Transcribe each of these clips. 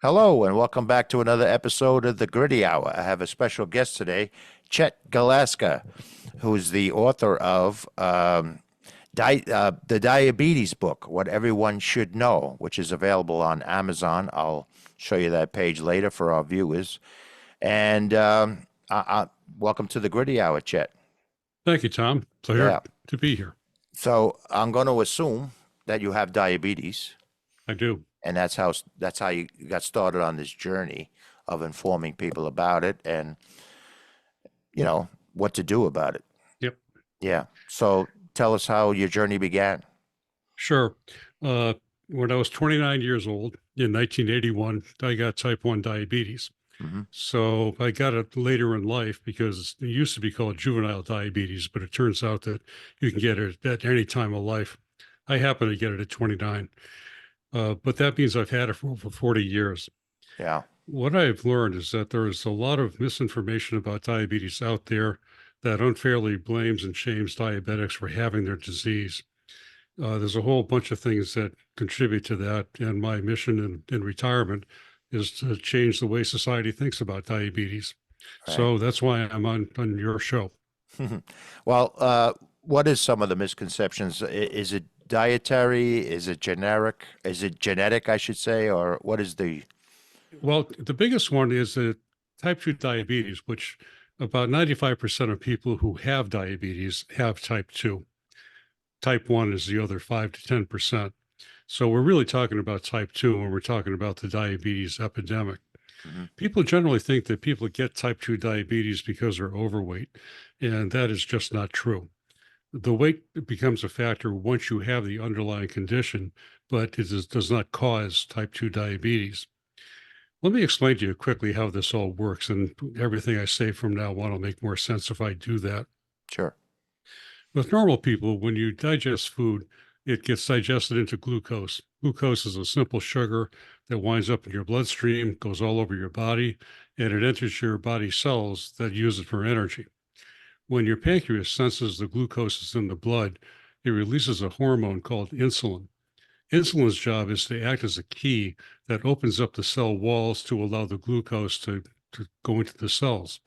Hello, and welcome back to another episode of the Gritty Hour. I have a special guest today, Chet Galeska, who is the author of the Diabetes Book, What Everyone Should Know, which is available on Amazon. I'll show you that page later for our viewers. And welcome to the Gritty Hour, Chet. Thank you, Tom. Pleasure Yeah. to be here. So I'm going to assume that you have diabetes, I do. and that's how you got started on this journey of informing people about it and what to do about it. Yep. Yeah. So tell us how your journey began. Sure. Uh, when I was 29 years old in 1981, I got type 1 diabetes. Hmm. So I got it later in life because it used to be called juvenile diabetes, but it turns out that you can get it at any time of life. I happen to get it at 29. But that means I've had it for over 40 years. Yeah. What I've learned is that there is a lot of misinformation about diabetes out there that unfairly blames and shames diabetics for having their disease. There's a whole bunch of things that contribute to that, and my mission in retirement is to change the way society thinks about diabetes. Right. So that's why I'm on your show. Well, what is some of the misconceptions? Is it dietary? Is it generic? Is it genetic, I should say, or what is the? Well, the biggest one is that type 2 diabetes, which about 95% of people who have diabetes have type 2. Type 1 is the other 5 to 10%. So we're really talking about type 2 when we're talking about the diabetes epidemic. Mhm. People generally think that people get type 2 diabetes because they're overweight, and that is just not true. The weight becomes a factor once you have the underlying condition, but does not cause type 2 diabetes. Let me explain to you quickly how this all works, and everything I say from now on will make more sense if I do that. Sure. With normal people, when you digest food, it gets digested into glucose. Glucose is a simple sugar that winds up in your bloodstream, goes all over your body, and it enters your body cells that use it for energy. When your pancreas senses the glucose is in the blood, it releases a hormone called insulin. Insulin's job is to act as a key that opens up the cell walls to allow the glucose to go into the cells.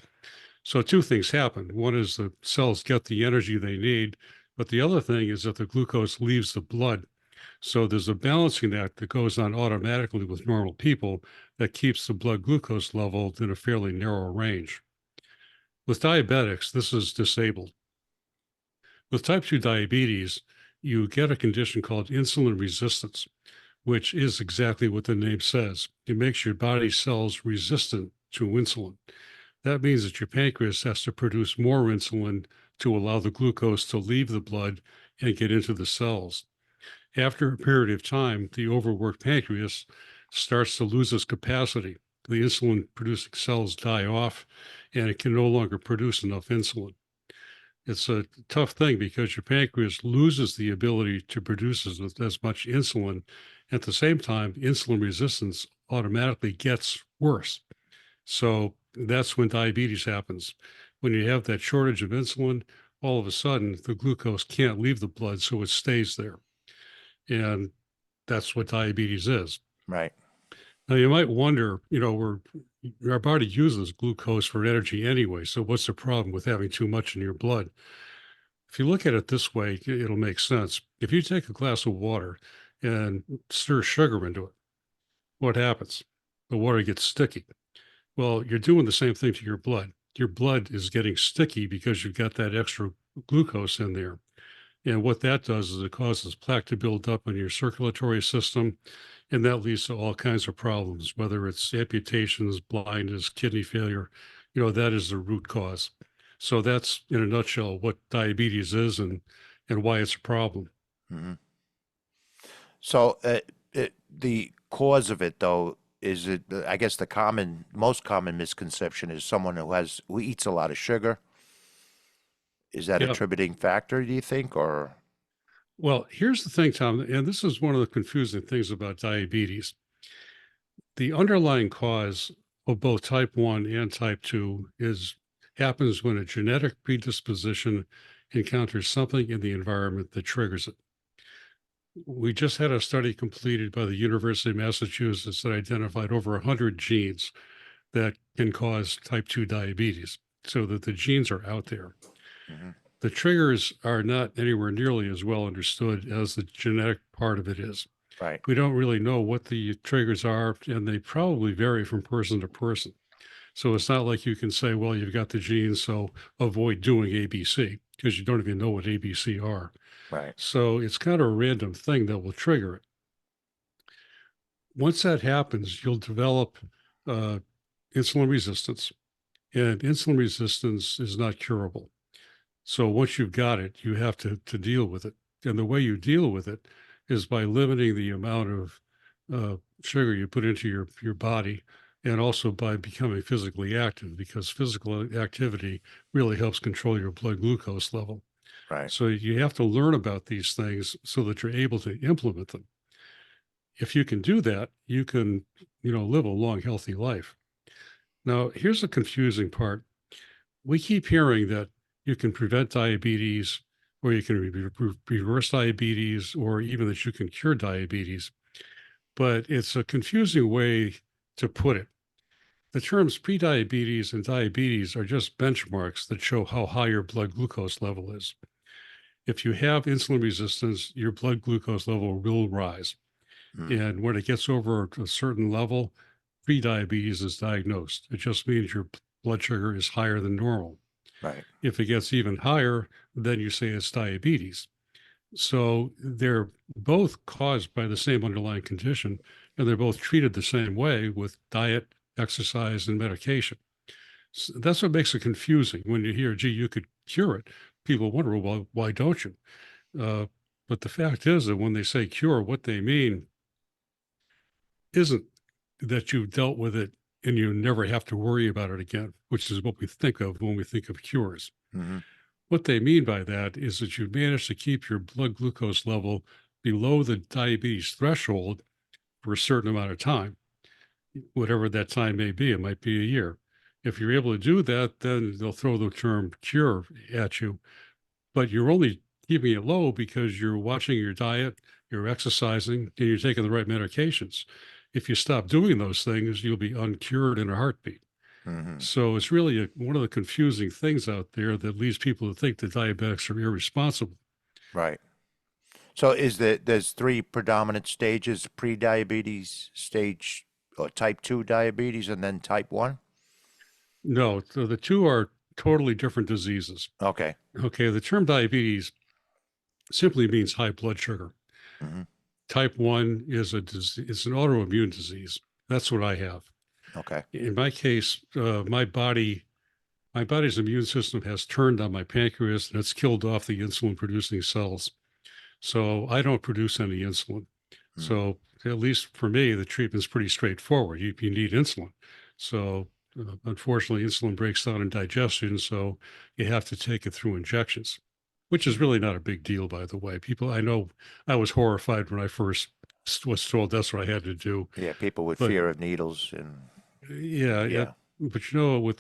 So two things happen. One is the cells get the energy they need, but the other thing is that the glucose leaves the blood. So there's a balancing act that goes on automatically with normal people that keeps the blood glucose level in a fairly narrow range. With diabetics, this is disabled. With type 2 diabetes, you get a condition called insulin resistance, which is exactly what the name says. It makes your body cells resistant to insulin. That means that your pancreas has to produce more insulin to allow the glucose to leave the blood and get into the cells. After a period of time, the overworked pancreas starts to lose its capacity. The insulin producing cells die off and it can no longer produce enough insulin. It's a tough thing because your pancreas loses the ability to produce as much insulin. At the same time, insulin resistance automatically gets worse. So that's when diabetes happens. When you have that shortage of insulin, all of a sudden the glucose can't leave the blood, so it stays there. And that's what diabetes is. Right. Now you might wonder, our body uses glucose for energy anyway. So what's the problem with having too much in your blood? If you look at it this way, it'll make sense. If you take a glass of water and stir sugar into it, what happens? The water gets sticky. Well, you're doing the same thing to your blood. Your blood is getting sticky because you've got that extra glucose in there. And what that does is it causes plaque to build up in your circulatory system, and that leads to all kinds of problems, whether it's amputations, blindness, kidney failure. That is the root cause. So that's in a nutshell what diabetes is and why it's a problem. Hmm. So the cause of it, though, is it? I guess most common misconception is someone who eats a lot of sugar. Is that a Yeah. contributing factor, do you think, or? Well, here's the thing, Tom, and this is one of the confusing things about diabetes. The underlying cause of both type 1 and type 2 happens when a genetic predisposition encounters something in the environment that triggers it. We just had a study completed by the University of Massachusetts that identified over 100 genes that can cause type 2 diabetes, so that the genes are out there. Hmm. The triggers are not anywhere nearly as well understood as the genetic part of it is. Right. We don't really know what the triggers are, and they probably vary from person to person. So it's not like you can say, well, you've got the genes, so avoid doing ABC, because you don't even know what ABC are. Right. So it's kind of a random thing that will trigger it. Once that happens, you'll develop uh, insulin resistance, and insulin resistance is not curable. So once you've got it, you have to deal with it. And the way you deal with it is by limiting the amount of sugar you put into your body, and also by becoming physically active, because physical activity really helps control your blood glucose level. Right. So you have to learn about these things so that you're able to implement them. If you can do that, you can, live a long, healthy life. Now, here's the confusing part. We keep hearing that you can prevent diabetes, or you can reverse diabetes, or even that you can cure diabetes. But it's a confusing way to put it. The terms prediabetes and diabetes are just benchmarks that show how high your blood glucose level is. If you have insulin resistance, your blood glucose level will rise. Mm. And when it gets over a certain level, prediabetes is diagnosed. It just means your blood sugar is higher than normal. Right. If it gets even higher, then you say it's diabetes. So they're both caused by the same underlying condition, and they're both treated the same way with diet, exercise, and medication. So that's what makes it confusing when you hear, gee, you could cure it. People wonder, well, why don't you? Uh, but the fact is that when they say cure, what they mean isn't that you've dealt with it and you never have to worry about it again, which is what we think of when we think of cures. Hmm. What they mean by that is that you've managed to keep your blood glucose level below the diabetes threshold for a certain amount of time, whatever that time may be. It might be a year. If you're able to do that, then they'll throw the term cure at you, but you're only keeping it low because you're watching your diet, you're exercising, and you're taking the right medications. If you stop doing those things, you'll be uncured in a heartbeat. Hmm. So it's really one of the confusing things out there that leads people to think that diabetics are irresponsible. Right. So there's three predominant stages: pre-diabetes, stage or type 2 diabetes, and then type 1? No, so the two are totally different diseases. Okay. Okay, the term diabetes simply means high blood sugar. Hmm. Type 1 is it's an autoimmune disease. That's what I have. Okay. In my case, my body's immune system has turned on my pancreas, and it's killed off the insulin producing cells. So I don't produce any insulin. Mm. So at least for me, the treatment's pretty straightforward. You need insulin. So unfortunately, insulin breaks down in digestion, so you have to take it through injections, which is Mm. really not a big deal, by the way. People, I know, I was horrified when I first was told that's what I had to do, Yeah, people with but fear of needles and yeah, yeah. but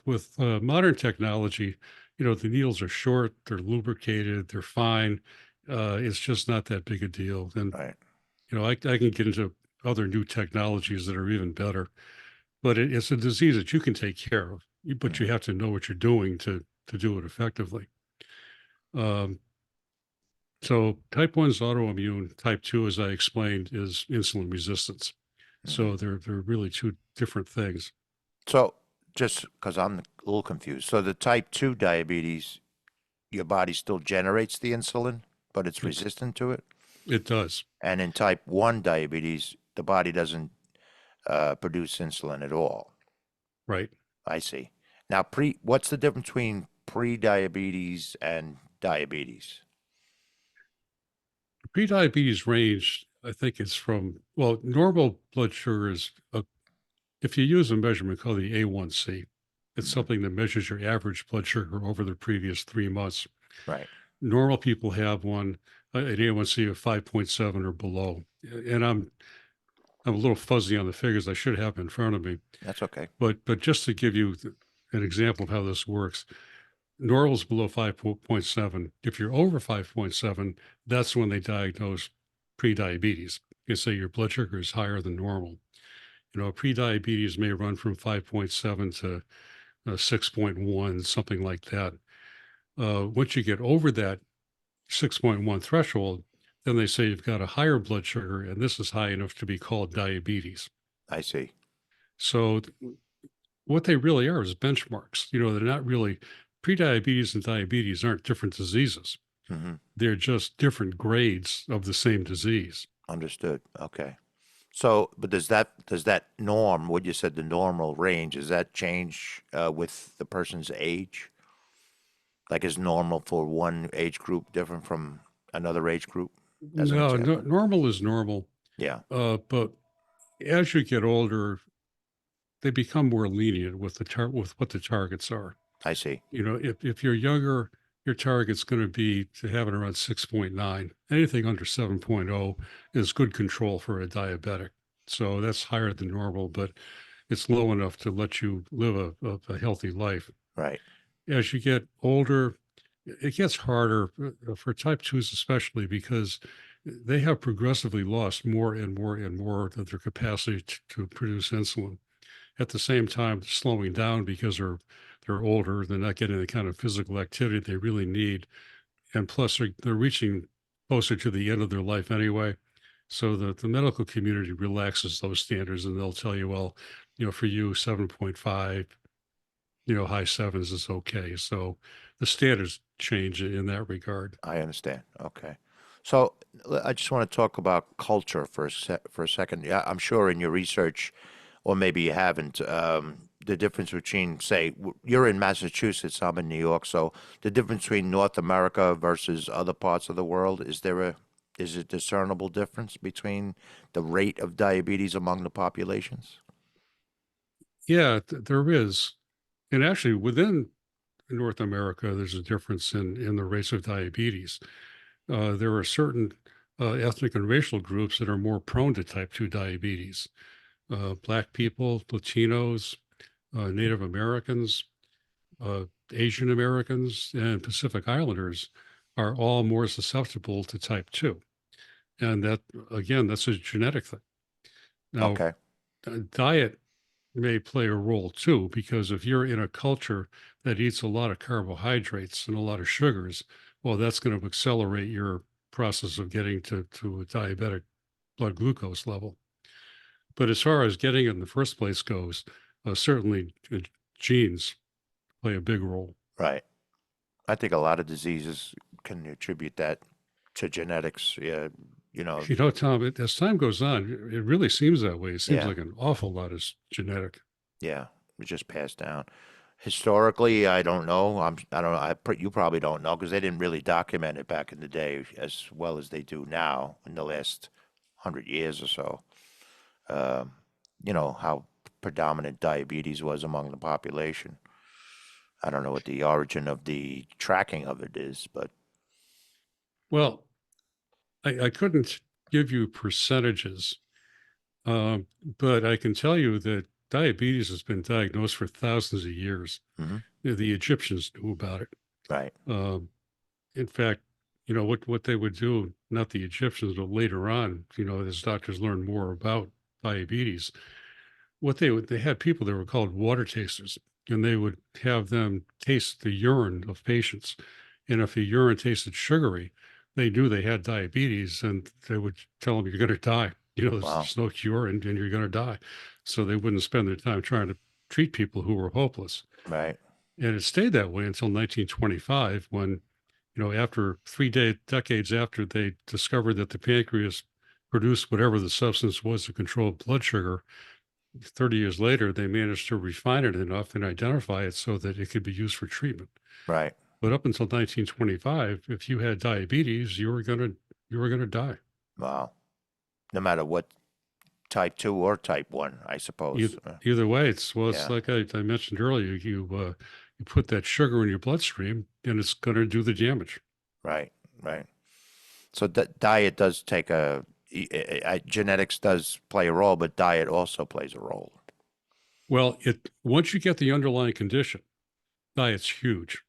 with modern technology, the needles are short, they're lubricated, they're fine. It's just not that big a deal. And Right. I can get into other new technologies that are even better, but it's a disease that you can take care of, but you Hmm. have to know what you're doing to do it effectively. Um, so type 1 is autoimmune. Type 2, as I explained, is insulin resistance. Hmm. So they're really two different things. So just because I'm a little confused, so the type 2 diabetes, your body still generates the insulin, but it's It resistant to it. it does, And in type 1 diabetes, the body doesn't produce insulin at all. right? I see. Now, what's the difference between pre-diabetes and diabetes? Prediabetes range, I think it's from, well, normal blood sugar is, if you use a measurement called the A1C, it's Hmm. something that measures your average blood sugar over the previous 3 months. Right. Normal people have one, an A1C of 5.7 or below. And I'm a little fuzzy on the figures. I should have in front of me. That's okay. But just to give you an example of how this works, normal is below 5.7. If you're over 5.7, that's when they diagnose pre-diabetes. You say your blood sugar is higher than normal. Pre-diabetes may run from 5.7 to 6.1, something like that. Once you get over that 6.1 threshold, then they say you've got a higher blood sugar, and this is high enough to be called diabetes. I see. So what they really are is benchmarks. They're not really prediabetes and diabetes aren't different diseases. Hmm. They're just different grades of the same disease. Understood. Okay. So, but does that norm, what you said, the normal range, does that change with the person's age? Like, is normal for one age group different from another age group, as an No, example? normal is normal. Yeah, But as you get older, they become more lenient with with what the targets are. I see. If you're younger, your target's going to be to have it around 6.9. Anything under 7.0 is good control for a diabetic. So that's higher than normal, but it's low enough to let you live a healthy life. Right. As you get older, it gets harder for type 2s, especially because they have progressively lost more and more and more of their capacity to produce insulin. At the same time, slowing down because they're older, they're not getting the kind of physical activity they really need, and plus they're reaching closer to the end of their life anyway. So the medical community relaxes those standards, and they'll tell you, well, for you, 7.5, high sevens is okay. So the standards change in that regard. I understand. Okay. So I just want to talk about culture for for a second. Yeah, I'm sure in your research, or maybe you haven't, the difference between, say, you're in Massachusetts, I'm in New York, so the difference between North America versus other parts of the world, is it discernible difference between the rate of diabetes among the populations? Yeah, there is. And actually, within North America, there's a difference in the rates of diabetes. There are certain ethnic and racial groups that are more prone to type 2 diabetes. Black people, Latinos, Native Americans, uh, Asian Americans, and Pacific Islanders are all more susceptible to type 2. And that, again, that's a genetic thing. Now, Okay. diet may play a role too, because if you're in a culture that eats a lot of carbohydrates and a lot of sugars, well, that's going to accelerate your process of getting to a diabetic blood glucose level. But as far as getting it in the first place goes, certainly genes play a big role. Right. I think a lot of diseases can attribute that to genetics. Yeah, you know, Tom, as time goes on, it really seems that way. It seems yeah, like an awful lot is genetic. yeah, it just passed down. Historically, I don't know. I don't know. You probably don't know because they didn't really document it back in the day as well as they do now in the last 100 years or so. Um, how predominant diabetes was among the population. I don't know what the origin of the tracking of it is, but Well, I couldn't give you percentages. Um, but I can tell you that diabetes has been diagnosed for thousands of years. mhm, The Egyptians knew about it. right, Um, in fact, what they would do, not the Egyptians, but later on, as doctors learned more about diabetes, they had people that were called water tasters, and they would have them taste the urine of patients. And if the urine tasted sugary, they knew they had diabetes, and they would tell them, "You're going to die. wow, There's no cure, and you're going to die." So they wouldn't spend their time trying to treat people who were hopeless. right, And it stayed that way until 1925, when after decades after they discovered that the pancreas produced whatever the substance was to control blood sugar, 30 years later, they managed to refine it enough and identify it so that it could be used for treatment. right. But up until 1925, if you had diabetes, you were gonna die. Wow. No matter what type 2 or type 1, I suppose. Either way, it's Yeah, like I mentioned earlier. You put that sugar in your bloodstream, and it's going to do the damage. right, right. So diet does take genetics does play a role, but diet also plays a role. Well, it once you get the underlying condition, diet's huge,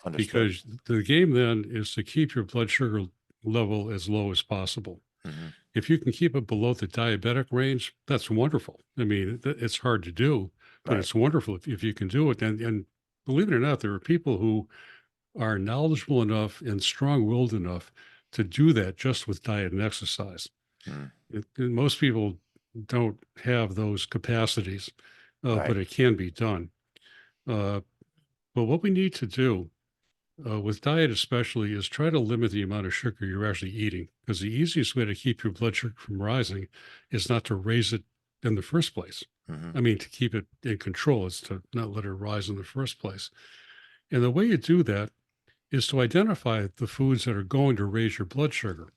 Understood. because the game then is to keep your blood sugar level as low as possible. Hmm. If you can keep it below the diabetic range, that's wonderful. I mean, it's hard to do, but Right. it's wonderful if you can do it. And believe it or not, there are people who are knowledgeable enough and strong-willed enough to do that just with diet and exercise. Mm. And most people don't have those capacities, but Right. it can be done. Uh, but what we need to do with diet, especially, is try to limit the amount of sugar you're actually eating, because the easiest way to keep your blood sugar from rising is not to raise it in the first place. Hmm. I mean, to keep it in control is to not let it rise in the first place. And the way you do that is to identify the foods that are going to raise your blood sugar.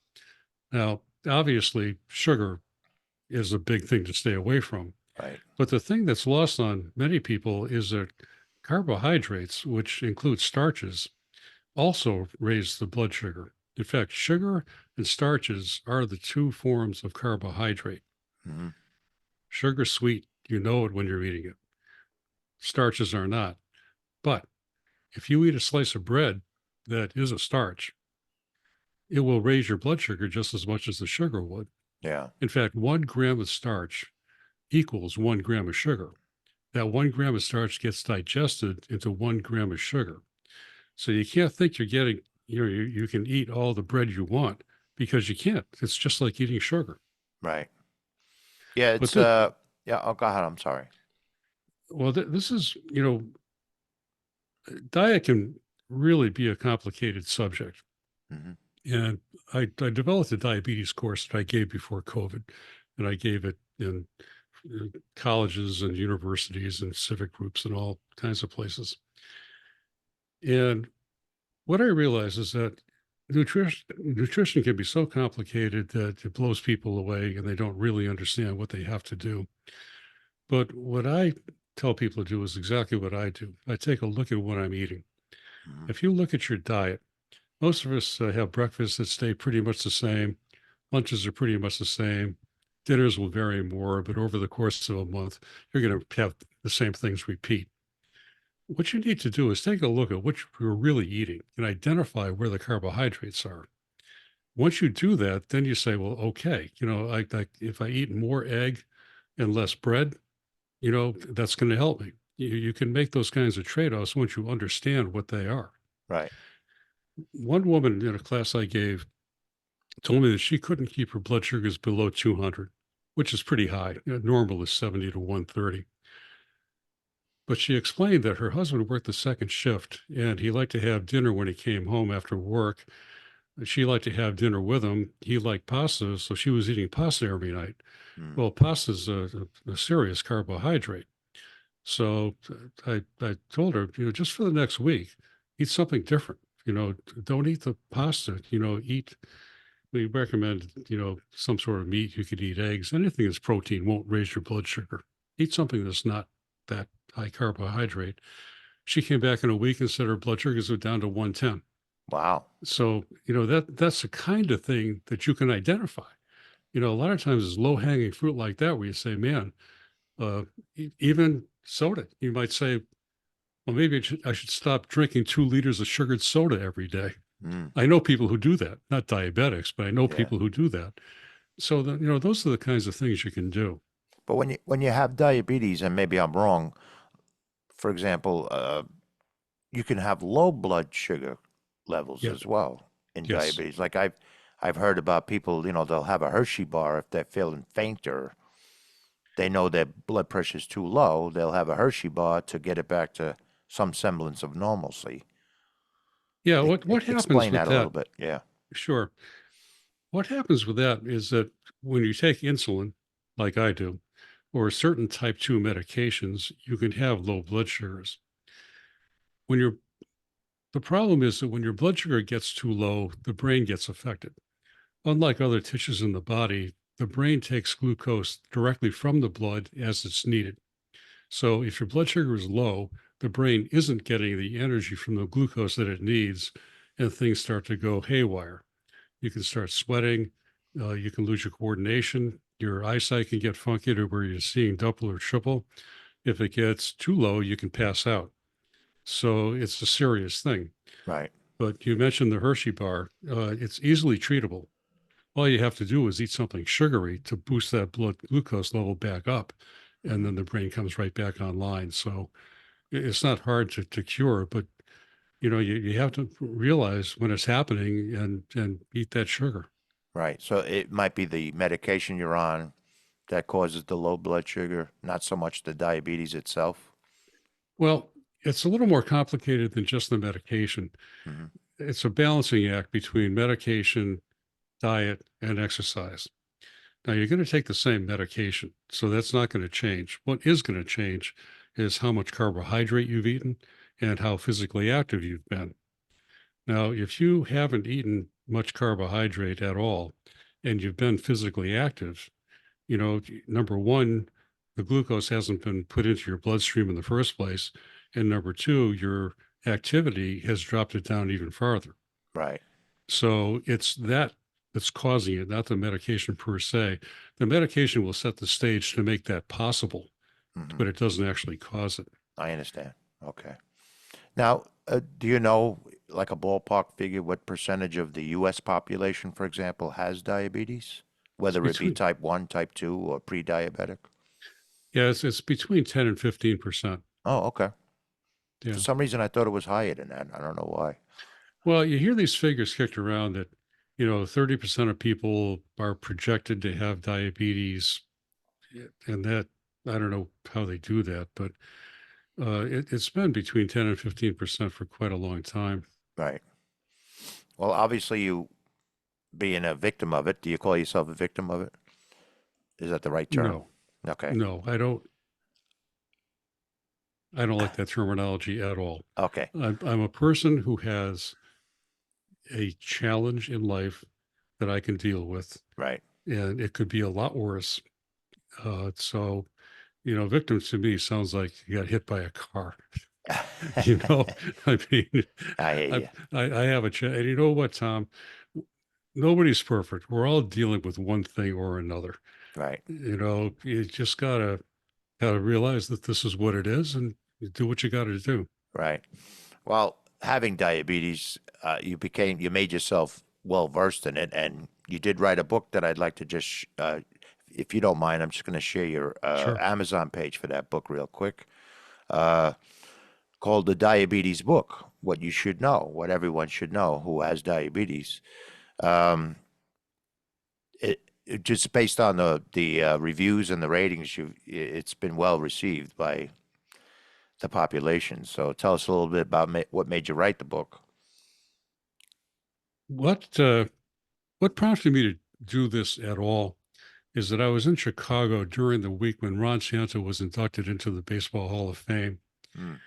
Now, obviously, sugar is a big thing to stay away from. Right. But the thing that's lost on many people is that carbohydrates, which include starches, also raise the blood sugar. In fact, sugar and starches are the two forms of carbohydrate. Hmm. Sugar sweet, you know it when you're eating it. Starches are not. But if you eat a slice of bread that is a starch, it will raise your blood sugar just as much as the sugar would. Yeah. In fact, 1 gram of starch equals 1 gram of sugar. That 1 gram of starch gets digested into 1 gram of sugar. So you can't think you're getting, you can eat all the bread you want, because you can't. It's just like eating sugar. Right. Yeah. But It's this, yeah. Oh, go ahead. I'm sorry. well, this is, diet can really be a complicated subject. Hmm. And I developed a diabetes course that I gave before COVID, and I gave it in colleges and universities and civic groups and all kinds of places. And what I realize is that nutrition can be so complicated that it blows people away and they don't really understand what they have to do. But what I tell people to do is exactly what I do. I take a look at what I'm eating. Hmm. If you look at your diet, most of us have breakfasts that stay pretty much the same. Lunches are pretty much the same. Dinners will vary more, but over the course of a month, you're going to have the same things repeat. What you need to do is take a look at what you're really eating and identify where the carbohydrates are. Once you do that, then you say, well, okay, if I eat more egg and less bread, that's going to help me. You can make those kinds of trade-offs once you understand what they are. Right. One woman in a class I gave told me that she couldn't keep her blood sugars below 200, which is pretty high. Normal is 70 to 130. But she explained that her husband worked the second shift and he liked to have dinner when he came home after work. She liked to have dinner with him. He liked pasta, so she was eating pasta every night. Mm. Well, pasta is a serious carbohydrate. So I told her, just for the next week, eat something different. Don't eat the pasta. We recommend, some sort of meat. You could eat eggs. Anything that's protein won't raise your blood sugar. Eat something that's not that high carbohydrate. She came back in a week and said her blood sugars were down to 110. Wow. So, that's the kind of thing that you can identify. A lot of times it's low hanging fruit like that where you say, man, even soda, you might say, well, maybe I should stop drinking 2 liters of sugared soda every day. Mm. I know people who do that, not diabetics, but I know Yeah. people who do that. So, those are the kinds of things you can do. But when you have diabetes, and maybe I'm wrong, for example, you can have low blood sugar levels Yeah. as well in Yes. diabetes. Like I've heard about people, they'll have a Hershey bar if they're feeling faint or they know their blood pressure is too low. They'll have a Hershey bar to get it back to some semblance of normalcy. Yeah. What happens Explain with that a little that? bit. Yeah. Sure. What happens with that is that when you take insulin, like I do, or certain type 2 medications, you can have low blood sugars. When you're The problem is that when your blood sugar gets too low, the brain gets affected. Unlike other tissues in the body, the brain takes glucose directly from the blood as it's needed. So if your blood sugar is low, the brain isn't getting the energy from the glucose that it needs, and things start to go haywire. You can start sweating, you can lose your coordination, your eyesight can get funky to where you're seeing double or triple. If it gets too low, you can pass out. So it's a serious thing. Right. But you mentioned the Hershey bar. It's easily treatable. all you have to do is eat something sugary to boost that blood glucose level back up, and Hmm. then the brain comes right back online. So it's not hard to cure, but you have to realize when it's happening and eat that sugar. Right. So it might be the medication you're on that causes the low blood sugar, not so much the diabetes itself. Well, it's a little more complicated than just the medication. Hmm. It's a balancing act between medication, diet, and exercise. Now, you're going to take the same medication, so that's not going to change. What is going to change is how much carbohydrate you've eaten and how physically active you've been. Now, if you haven't eaten much carbohydrate at all and you've been physically active, number one, the glucose hasn't been put into your bloodstream in the first place. And number two, your activity has dropped it down even farther. Right. So it's that that's causing it, not the medication per se. The medication will set the stage to make that possible, Hmm. but it doesn't actually cause it. I understand. Okay. Now, do you know, like a ballpark figure, what percentage of the U.S. population, for example, has diabetes? It's Whether it be between, type 1, type 2, or pre-diabetic? yeah, it's between 10 and 15%. Oh, okay. For Yeah. some reason, I thought it was higher than that. I don't know why. Well, you hear these figures kicked around that, 30% of people are projected to have diabetes. And that, I don't know how they do that, but it's been between 10 and 15% for quite a long time. Right. Well, obviously, you being a victim of it, do you call yourself a victim of it? Is that the right term? No, Okay. no, I don't like that terminology at all. Okay. I'm a person who has a challenge in life that I can deal with, Right. and it could be a lot worse. So, victim to me sounds like you got hit by a car. you know, I mean, I hear I you. I have and you know what, Tom? Nobody's perfect. We're all dealing with one thing or another. Right. You just gotta realize that this is what it is, and you do what you got to do. Right. Well, having diabetes, you made yourself well versed in it, and you did write a book that I'd like to just, if you don't mind, I'm just going to share your Sure. Amazon page for that book real quick. Uh, Called The Diabetes Book: What You Should Know, What Everyone Should Know Who Has Diabetes. Um, it just based on the reviews and the ratings, it's been well received by the population. So tell us a little bit about what made you write the book. What uh, what prompted me to do this at all is that I was in Chicago during the week when Ron Santo was inducted into the Baseball Hall of Fame. Mm,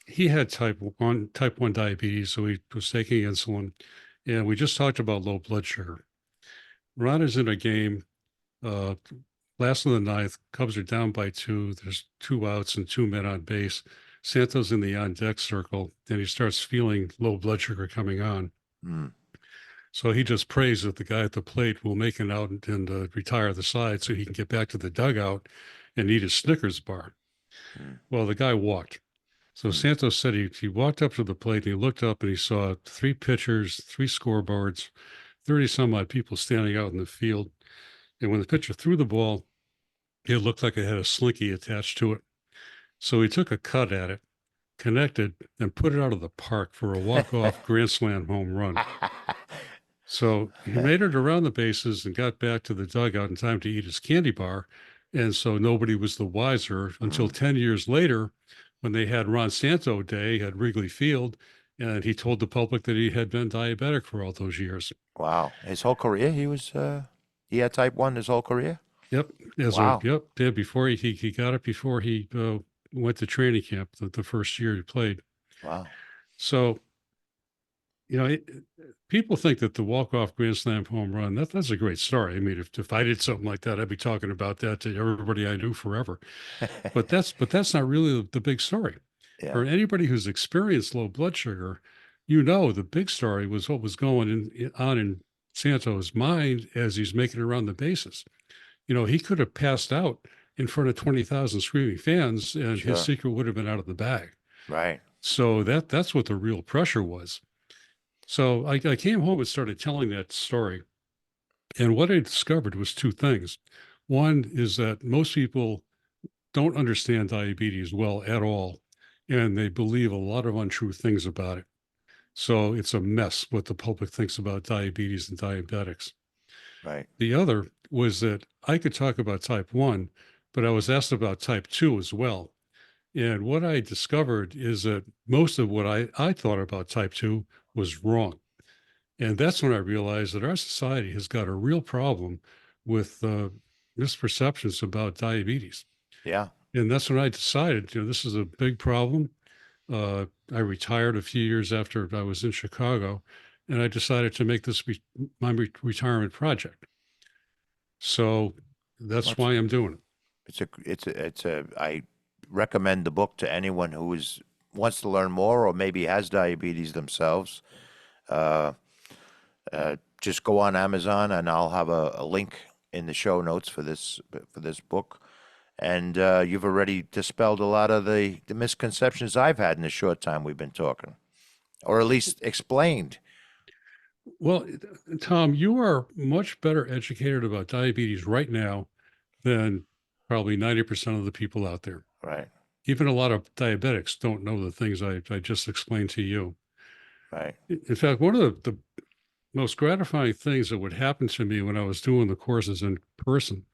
He had type 1 diabetes, so he was taking insulin, and we just talked about low blood sugar. Ron is in a game, uh, last of the ninth. Cubs are down by two. There's two outs and two men on base. Santos in the on deck circle, and he starts feeling low blood sugar coming on. mm, So he just prays that the guy at the plate will make an out and retire the side so he can get back to the dugout and eat his Snickers bar. mm, Well, the guy walked. So mm. Santos said he walked up to the plate and he looked up and he saw three pitchers, three scoreboards, 30 some odd people standing out in the field. And when the pitcher threw the ball, it looked like it had a slinky attached to it. So he took a cut at it, connected, and put it out of the park for a walk-off grand slam home run. So he made it around the bases and got back to the dugout in time to eat his candy bar. And so nobody was the wiser until Mm, 10 years later when they had Ron Santo Day at Wrigley Field. And he told the public that he had been diabetic for all those years. wow. His whole career, he had type 1 his whole career? Yep. Wow. Yeah, before he got it before he went to training camp the first year he played. Wow. So, you know, it, people think that the walk-off grand slam home run, that's a great story. I mean, if I did something like that, I'd be talking about that to everybody I knew forever. But that's not really the big story. Yeah, For anybody who's experienced low blood sugar, the big story was what was going on in Santo's mind as he's making it around the bases. He could have passed out in front of 20,000 screaming fans and his sure. secret would have been out of the bag. Right. So that's what the real pressure was. So I came home and started telling that story. And what I discovered was two things. One is that most people don't understand diabetes well at all, and they believe a lot of untrue things about it. So it's a mess what the public thinks about diabetes and diabetics. Right. The other was that I could talk about type 1, but I was asked about type 2 as well. And what I discovered is that most of what I thought about type 2 was wrong. And that's when I realized that our society has got a real problem with misperceptions about diabetes. Yeah. And that's when I decided, this is a big problem. I retired a few years after I was in Chicago, and I decided to make this my retirement project. So Well, that's why I'm doing it. I recommend the book to anyone who wants to learn more or maybe has diabetes themselves. Uh, just go on Amazon and I'll have a link in the show notes for this book. And you've already dispelled a lot of the misconceptions I've had in the short time we've been talking, or at least explained. Well, Tom, you are much better educated about diabetes right now than probably 90% of the people out there. Right, Even a lot of diabetics don't know the things I just explained to you. right. In fact, one of the most gratifying things that would happen to me when I was doing the courses in person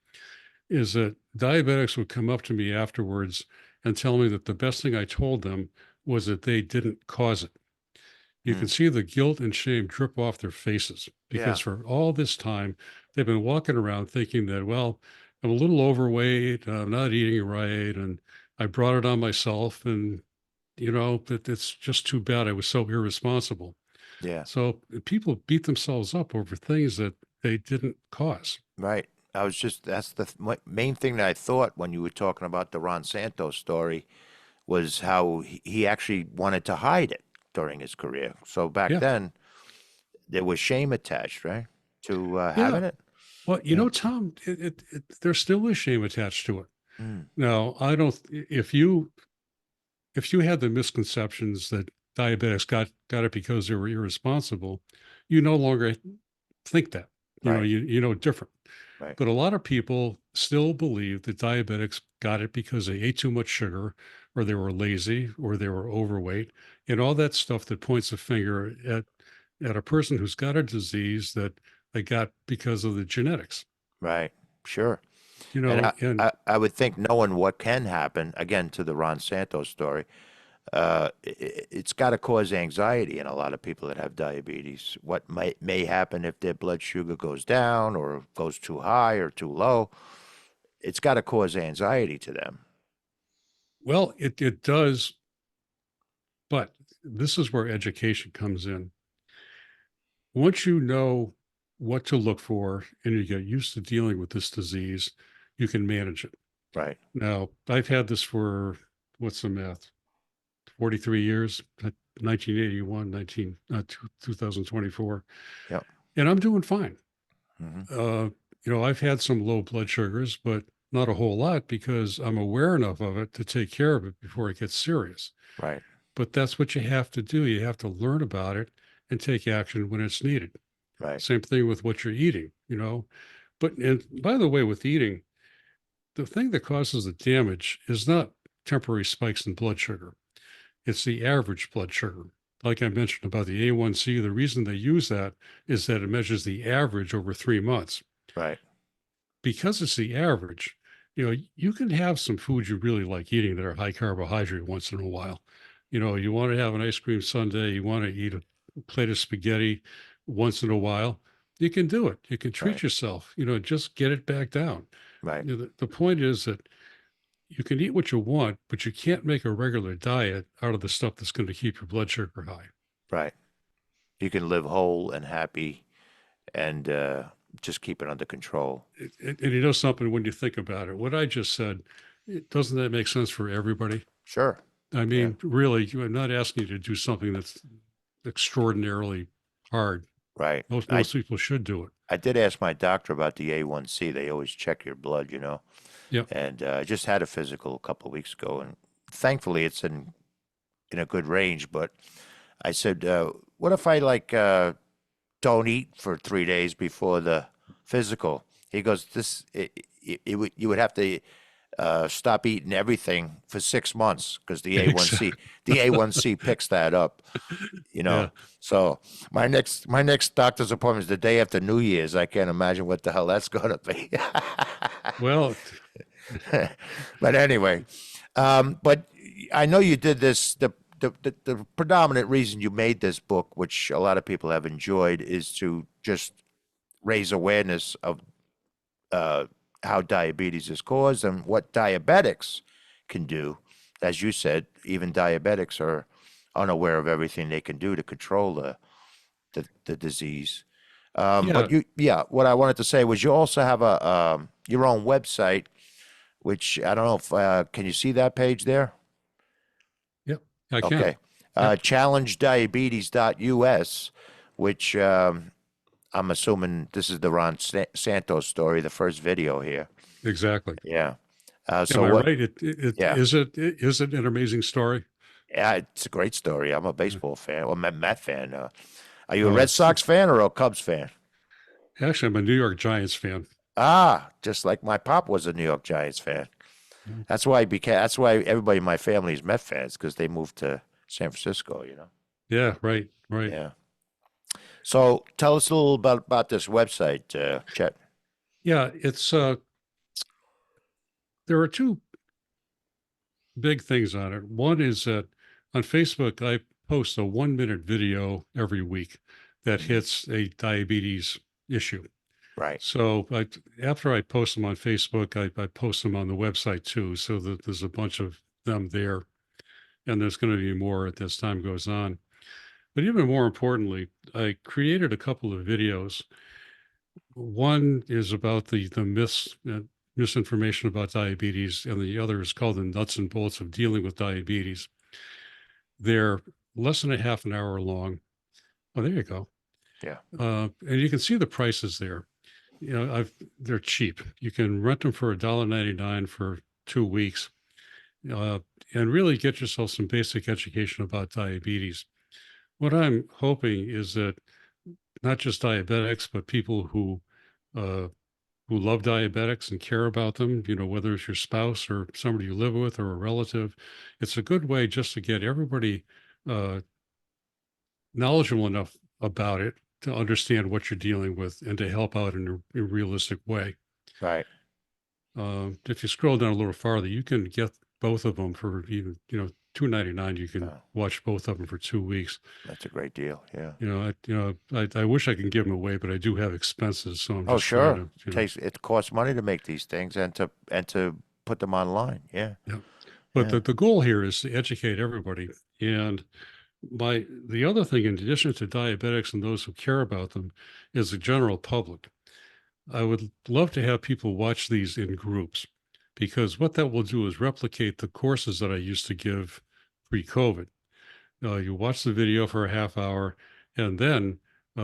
is that diabetics would come up to me afterwards and tell me that the best thing I told them was that they didn't cause it. You can Mm, see the guilt and shame drip off their faces yeah, because for all this time, they've been walking around thinking that, well, I'm a little overweight, I'm not eating right, and I brought it on myself. And, that it's just too bad I was so irresponsible. yeah, So people beat themselves up over things that they didn't cause. right. That's the main thing that I thought when you were talking about the Ron Santos story was how he actually wanted to hide it during his career. So back Yeah. then, there was shame attached, right, to Yeah. having it. Well, Yeah. Tom, there's still a shame attached to it. Mm, Now, I don't, if you had the misconceptions that diabetics got it because they were irresponsible, you no longer think that. right, You know different. right, But a lot of people still believe that diabetics got it because they ate too much sugar, or they were lazy, or they were overweight, and all that stuff that points a finger at a person who's got a disease that they got because of the genetics. right. Sure. And And I would think knowing what can happen, again, to the Ron Santos story, it's got to cause anxiety in a lot of people that have diabetes. What may happen if their blood sugar goes down or goes too high or too low, it's got to cause anxiety to them. well, it does, but this is where education comes in. Once you know what to look for and you get used to dealing with this disease, you can manage it. Right. Now, I've had this for what's the math? 43 years, 1981, 2024, Yep. and I'm doing fine. Hmm. Uh, I've had some low blood sugars, but not a whole lot because I'm aware enough of it to take care of it before it gets serious. Right. But that's what you have to do. You have to learn about it and take action when it's needed. Right. Same thing with what you're eating. But and by the way, with eating, the thing that causes the damage is not temporary spikes in blood sugar. It's the average blood sugar. Like I mentioned about the A1C, the reason they use that is that it measures the average over 3 months. Right. Because it's the average, you can have some foods you really like eating that are high carbohydrate once in a while. You want to have an ice cream sundae, you want to eat a plate of spaghetti once in a while. You can do it. You can treat Right. yourself, just get it back down. Right. The point is that you can eat what you want, but you can't make a regular diet out of the stuff that's going to keep your blood sugar high. Right. You can live whole and happy and just keep it under control. And you know something, when you think about it, what I just said, doesn't that make sense for everybody? Sure. I Yeah. mean, really, I'm not asking you to do something that's extraordinarily hard. Right. Most people should do it. I did ask my doctor about the A1C. They always check your blood, Yep. and I just had a physical a couple of weeks ago, and thankfully it's in a good range. But I said, what if I don't eat for 3 days before physical. He goes, you would have to stop eating everything for 6 months because Exactly. the A1C picks that up, you know. Yeah. So my next doctor's appointment is the day after New Year's. I can't imagine what the hell that's going to be. Well, But anyway, but I know you did this. The predominant reason you made this book, which a lot of people have enjoyed, is to just raise awareness of uh, how diabetes is caused and what diabetics can do. As you said, even diabetics are unaware of everything they can do to control the disease. yeah. But yeah, what I wanted to say was you also have a your own website, which I don't know if can you see that page there? Yep. I can. Okay, Yep. challengediabetes.us, which I'm assuming this is the Ron Santos story, the first video here. Exactly. Yeah. Am So I what? right? It Yeah. is it an amazing story? Yeah, it's a great story. I'm a Yeah. baseball fan, or Met fan. Are you a Oh, Red Sox fan or a Cubs fan? actually, I'm a New York Giants fan. Ah, just like my pop was a New York Giants fan. Mm. That's why I became. That's why everybody in my family is Met fans because they moved to San Francisco. Yeah, right, right. Yeah. So tell us a little about this website, Chet. Yeah, it's there are two big things on it. One is that on Facebook, I post a 1 minute video every week that Mhm. hits a diabetes issue. Right. So after I post them on Facebook, I post them on the website too, so that there's a bunch of them there, and there's going to be more as time goes on. But even more importantly, I created a couple of videos. One is about the misinformation about diabetes, and the other is called the nuts and bolts of dealing with diabetes. They're less than a half an hour long. Oh, there you go. Yeah. And you can see the prices there. They're cheap. You can rent them for $1.99 for 2 weeks, uh, and really get yourself some basic education about diabetes. What I'm hoping is that not just diabetics, but people uh, who love diabetics and care about them, whether it's your spouse or somebody you live with or a relative, it's a good way just to get everybody uh, knowledgeable enough about it to understand what you're dealing with and to help out in a realistic way. Right. If you scroll down a little farther, you can get both of them for even, $2.99. You can Oh, watch both of them for 2 weeks. that's a great deal. Yeah. I wish I can give them away, but I do have expenses, so I'm Oh, just trying sure. to, It costs money to make these things and to put them online. Yeah. yeah. But Yeah. the goal here is to educate everybody. And the other thing, in addition to diabetics and those who care about them, is the general public. I would love to have people watch these in groups, because what that will do is replicate the courses that I used to give pre-COVID. You watch the video for a half hour, and then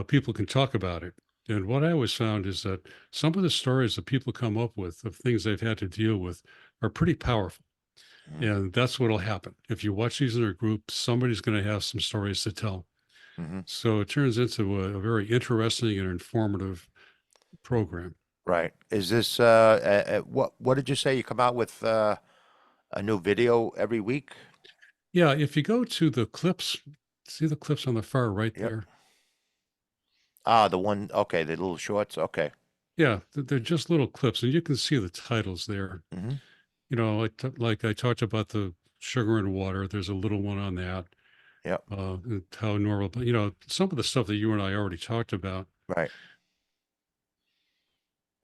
people can talk about it. And what I always found is that some of the stories that people come up with of things they've had to deal with are pretty powerful. And that's what'll happen. If you watch these in a group, somebody's going to have some stories to tell. Mm-hmm. So it turns into a very interesting and informative program. Right. Is this what did you say? You come out with a new video every week? Yeah, if you go to the clips, see the clips on the far right Yep. there? Ah, the one. Okay, the little shorts. Okay. Yeah, they're just little clips, and you can see the titles there. Mm-hmm. Like I talked about the sugar and water. There's a little one on that. Yep. And how normal, but some of the stuff that you and I already talked about. Right.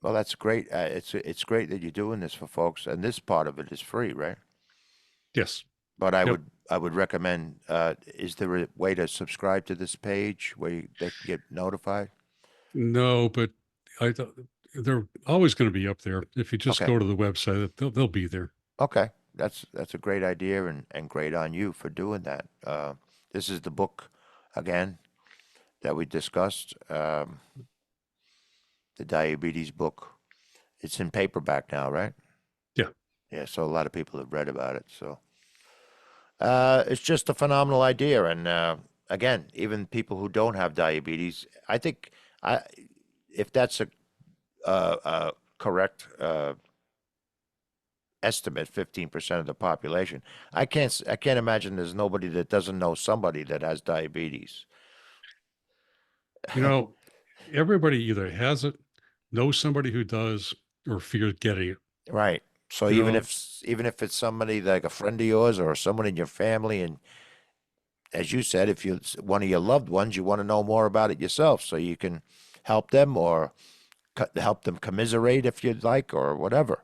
Well, that's great. It's great that you're doing this for folks, and this part of it is free, right? Yes. But I Yep. would I would recommend. Is there a way to subscribe to this page where they can get notified? No, but they're always going to be up there. If you just Okay. go to the website, they'll be there. Okay. That's a great idea and great on you for doing that. This is the book again that we discussed. The diabetes book. It's in paperback now, right? Yeah. Yeah, so a lot of people have read about it. So it's just a phenomenal idea. And again, even people who don't have diabetes, I think I if that's correct estimate, 15% of the population. I can't imagine there's nobody that doesn't know somebody that has diabetes. You know, everybody either has it, knows somebody who does, or fears getting it. Right. So You know, even if it's somebody like a friend of yours or someone in your family, and as you said, if you one of your loved ones, you want to know more about it yourself, so you can help them or help them commiserate if you'd like or whatever.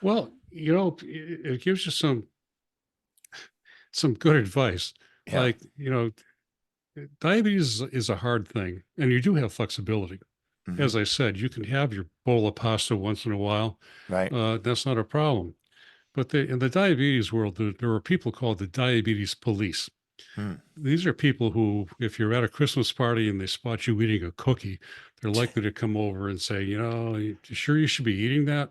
well, it gives you some good advice. Yeah. Like, diabetes is a hard thing, and you do have flexibility. Hmm. As I said, you can have your bowl of pasta once in a while. Right. That's not a problem. But in the diabetes world, there are people called the diabetes police. Hmm. These are people who, if you're at a Christmas party and they spot you eating a cookie, they're likely to come over and say, you sure you should be eating that?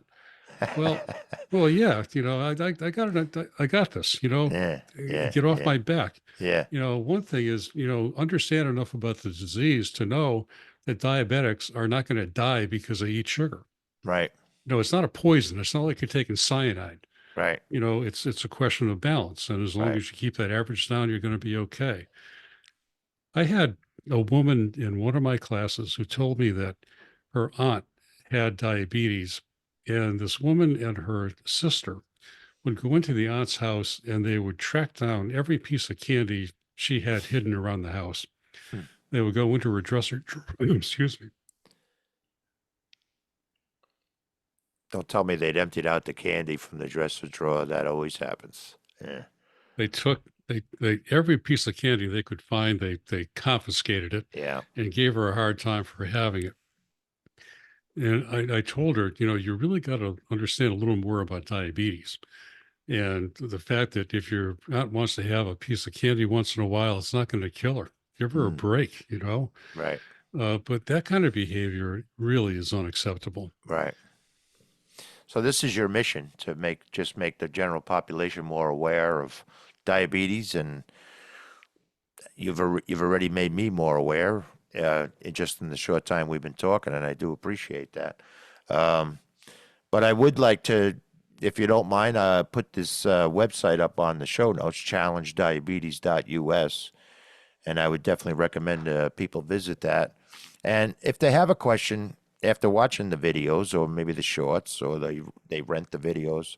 Well, yeah, I got it. I got this, Yeah. Yeah. get off Yeah. my back. Yeah. One thing is, understand enough about the disease to know that diabetics are not going to die because they eat sugar. Right. It's not a poison. It's not like you're taking cyanide. Right. It's a question of balance. And as long Right. as you keep that average down, you're going to be okay. I had a woman in one of my classes who told me that her aunt had diabetes, and this woman and her sister would go into the aunt's house and they would track down every piece of candy she had hidden around the house. Hmm. They would go into her dresser, excuse me. Don't tell me they'd emptied out the candy from the dresser drawer. That always happens. Yeah. They took they every piece of candy they could find, they confiscated it Yeah. and gave her a hard time for having it. And I told her, you really got to understand a little more about diabetes. And the fact that if your aunt wants to have a piece of candy once in a while, it's not going to kill her. Give her a Mm. break. Right. But that kind of behavior really is unacceptable. Right. So this is your mission to make the general population more aware of diabetes, and you've already made me more aware just in the short time we've been talking, and I do appreciate that. Um, but I would like to, if you don't mind, put this website up on the show notes, challengediabetes.us, and I would definitely recommend people visit that. And if they have a question after watching the videos, or maybe the shorts, or they rent the videos,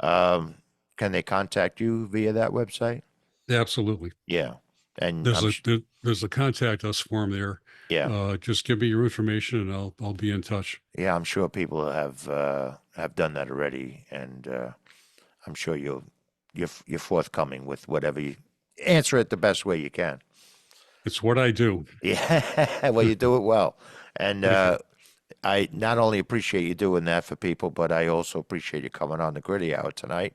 um, can they contact you via that website? Absolutely. Yeah, and There's a contact us form there. yeah, Just give me your information and I'll be in touch. yeah, I'm sure people have done that already, and I'm sure you're forthcoming with whatever you answer it the best way you can. It's what I do. Yeah, well, you do it well, and Thank you. I not only appreciate you doing that for people, but I also appreciate you coming on the Gritty Hour tonight.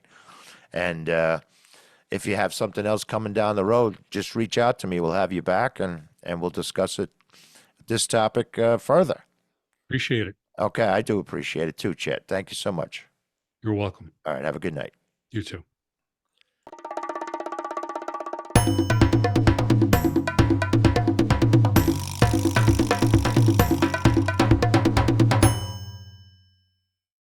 And if you have something else coming down the road, just reach out to me. We'll have you back, and we'll discuss this topic further. Appreciate it. Okay, I do appreciate it too, Chet. Thank you so much. You're welcome. All right, have a good night. You too.